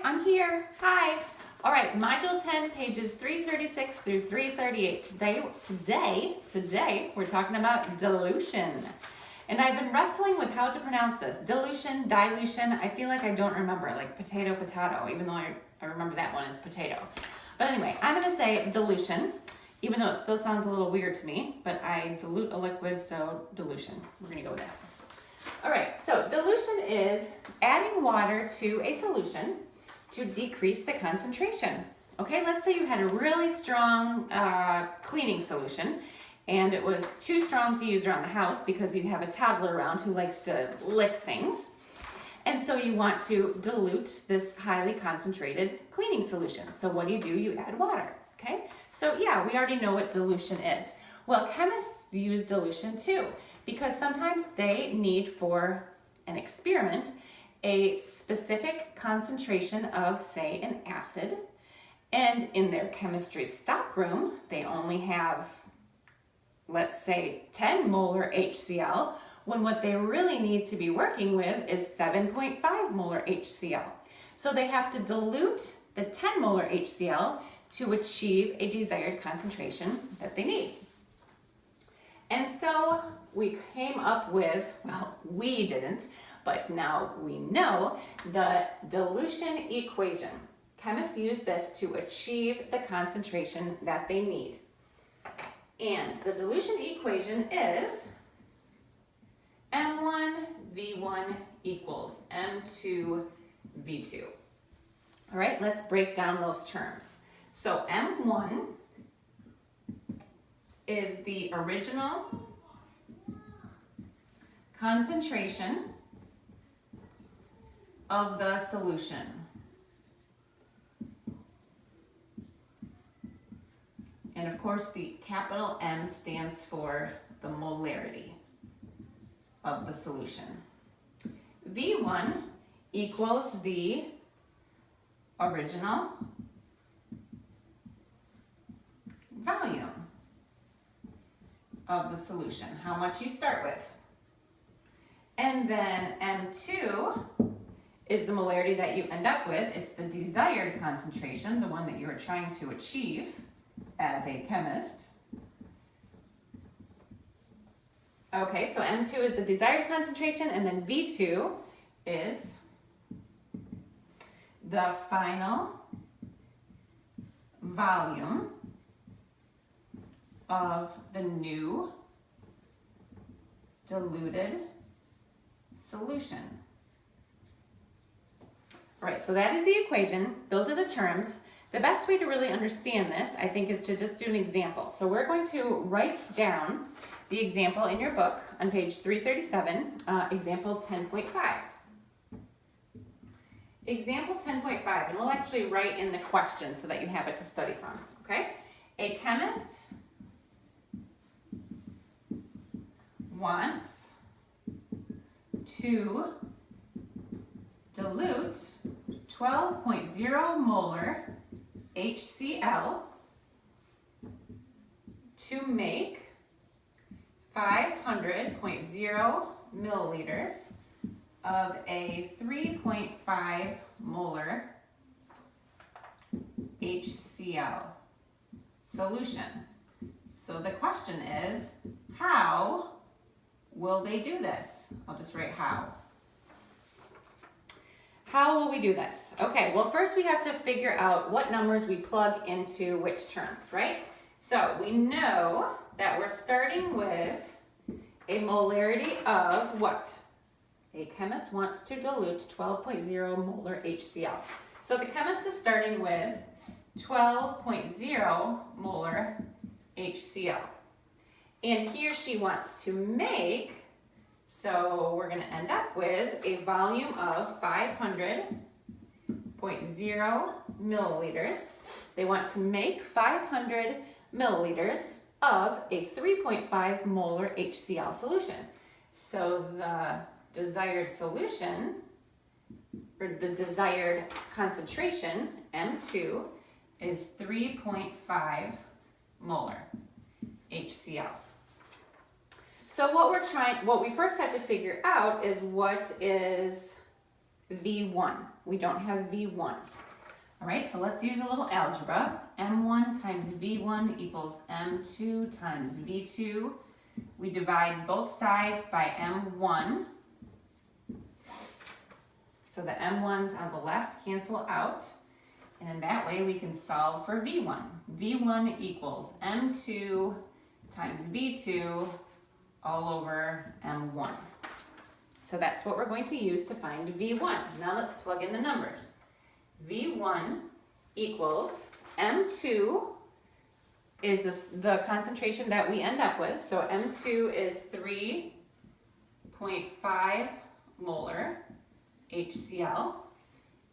I'm here. Hi. All right, Module 10, pages 336 through 338. Today, we're talking about dilution. And I've been wrestling with how to pronounce this. Dilution, dilution. I feel like I don't remember, like potato, potato, even though I remember that one as potato. But anyway, I'm going to say dilution, even though it still sounds a little weird to me, but I dilute a liquid, so dilution. We're going to go with that. All right, so dilution is adding water to a solution to decrease the concentration. Okay, let's say you had a really strong cleaning solution and it was too strong to use around the house because you have a toddler around who likes to lick things. And so you want to dilute this highly concentrated cleaning solution. So what do? You add water, okay? So yeah, we already know what dilution is. Well, chemists use dilution too, because sometimes they need for an experiment a specific concentration of, say, an acid, and in their chemistry stockroom, they only have, let's say, 10 molar HCl, when what they really need to be working with is 7.5 molar HCl. So they have to dilute the 10 molar HCl to achieve a desired concentration that they need. And so we came up with, well, we didn't, but now we know the dilution equation. Chemists use this to achieve the concentration that they need. And the dilution equation is M1V1 equals M2V2. All right, let's break down those terms. So M1 is the original concentration of the solution. And of course, the capital M stands for the molarity of the solution. V1 equals the original volume of the solution, how much you start with. And then M2 is the molarity that you end up with. It's the desired concentration, the one that you're trying to achieve as a chemist. Okay, so M2 is the desired concentration, and then V2 is the final volume of the new diluted solution. All right, so that is the equation. Those are the terms. The best way to really understand this, I think, is to just do an example. So we're going to write down the example in your book on page 337, example 10.5. Example 10.5, and we'll actually write in the question so that you have it to study from, okay? A chemist wants to dilute 12.0 molar HCl to make 500.0 milliliters of a 3.5 molar HCl solution. So the question is, how will they do this? I'll just write how. How will we do this? Okay, well, first we have to figure out what numbers we plug into which terms, right? So we know that we're starting with a molarity of what? A chemist wants to dilute 12.0 molar HCl. So the chemist is starting with 12.0 molar HCl. And he or she wants to make, so we're going to end up with a volume of 500.0 milliliters. They want to make 500 milliliters of a 3.5 molar HCl solution. So the desired solution, or the desired concentration, M2, is 3.5 molar HCl. So what we first have to figure out is what is V1. We don't have V1. All right, so let's use a little algebra. M1 times V1 equals M2 times V2. We divide both sides by M1. So the M1s on the left cancel out. And in that way we can solve for V1. V1 equals M2 times V2 all over M1. So that's what we're going to use to find V1. Now let's plug in the numbers. V1 equals M2 is the concentration that we end up with. So M2 is 3.5 molar HCl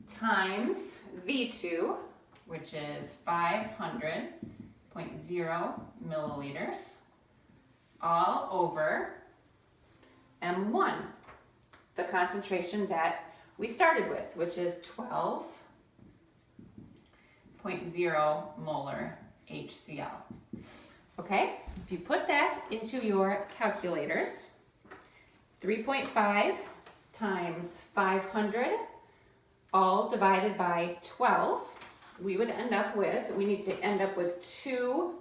times V2, which is 500.0 milliliters, all over M1, the concentration that we started with, which is 12.0 molar HCl. Okay, if you put that into your calculators, 3.5 times 500, all divided by 12, we would end up with, we need to end up with two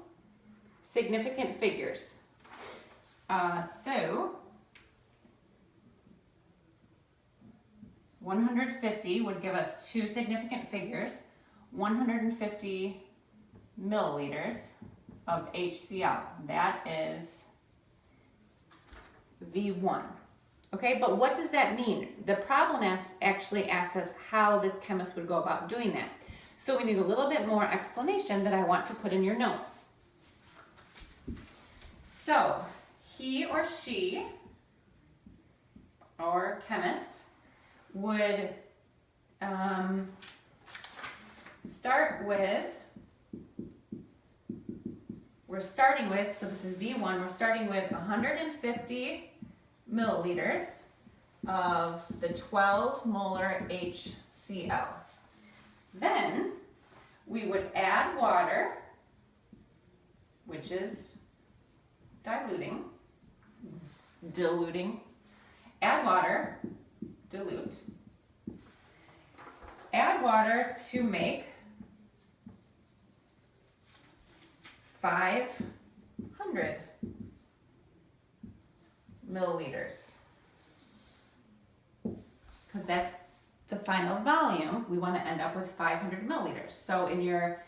significant figures. So 150 would give us two significant figures, 150 milliliters of HCl. That is V1. Okay, but what does that mean? The problem actually asked us how this chemist would go about doing that. So we need a little bit more explanation that I want to put in your notes. So he or she, or chemist, would start with, so this is V1, we're starting with 150 milliliters of the 12 molar HCl. Then we would add water, which is diluting, add water, dilute, add water to make 500 milliliters, because that's the final volume. We want to end up with 500 milliliters. So in your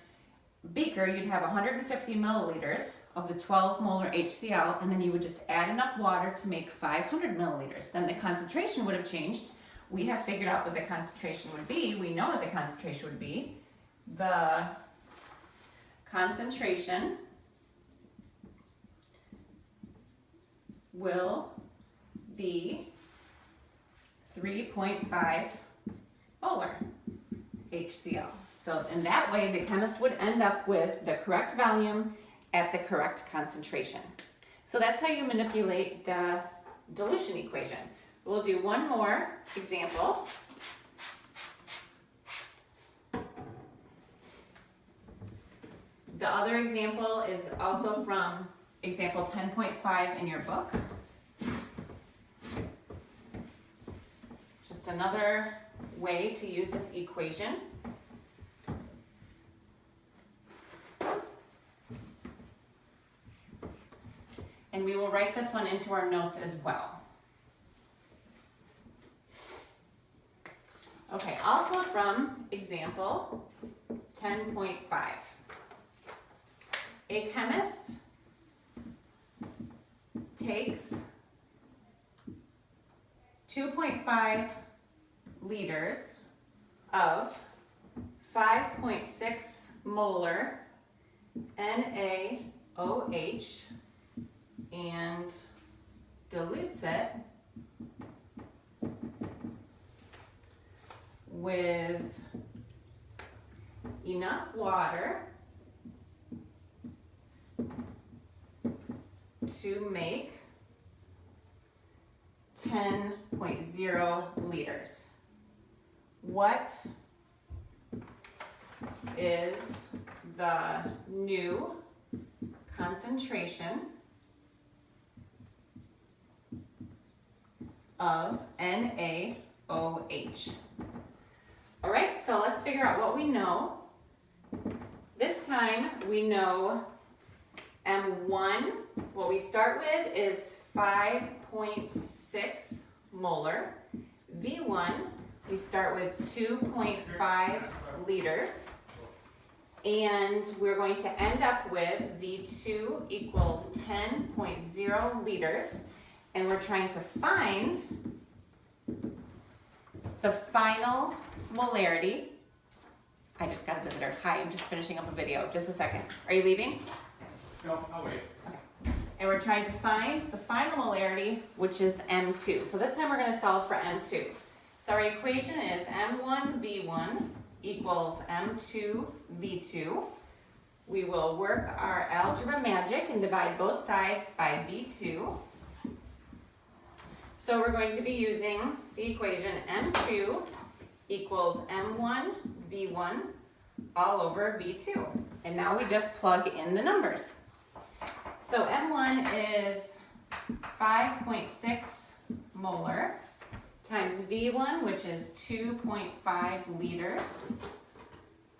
beaker, you'd have 150 milliliters of the 12 molar HCl, and then you would just add enough water to make 500 milliliters. Then the concentration would have changed. We have figured out what the concentration would be. We know what the concentration would be. The concentration will be 3.5 molar HCl. So in that way, the chemist would end up with the correct volume at the correct concentration. So that's how you manipulate the dilution equation. We'll do one more example. The other example is also from example 10.5 in your book. Just another way to use this equation. And we will write this one into our notes as well. Okay, also from example 10.5. A chemist takes 2.5 liters of 5.6 molar NaOH and dilutes it with enough water to make 10.0 liters. What is the new concentration of NaOH? All right, so let's figure out what we know. This time we know M1, what we start with is 5.6 molar. V1, we start with 2.5 liters. And we're going to end up with V2 equals 10.0 liters. And we're trying to find the final molarity. I just got a visitor. Hi, I'm just finishing up a video. Just a second. Are you leaving? No, I'll wait. Okay. And we're trying to find the final molarity, which is M2. So this time we're going to solve for M2. So our equation is M1V1 equals M2V2. We will work our algebra magic and divide both sides by V2. So we're going to be using the equation M2 equals M1V1 all over V2. And now we just plug in the numbers. So M1 is 5.6 molar times V1, which is 2.5 liters,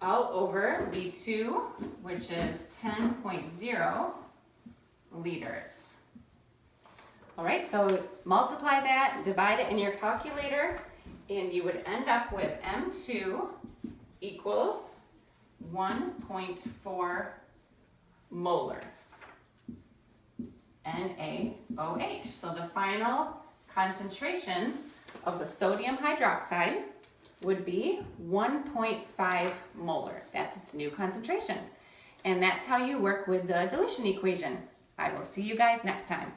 all over V2, which is 10.0 liters. All right, so multiply that, divide it in your calculator, and you would end up with M2 equals 1.4 molar. NaOH. So the final concentration of the sodium hydroxide would be 1.5 molar. That's its new concentration. And that's how you work with the dilution equation. I will see you guys next time.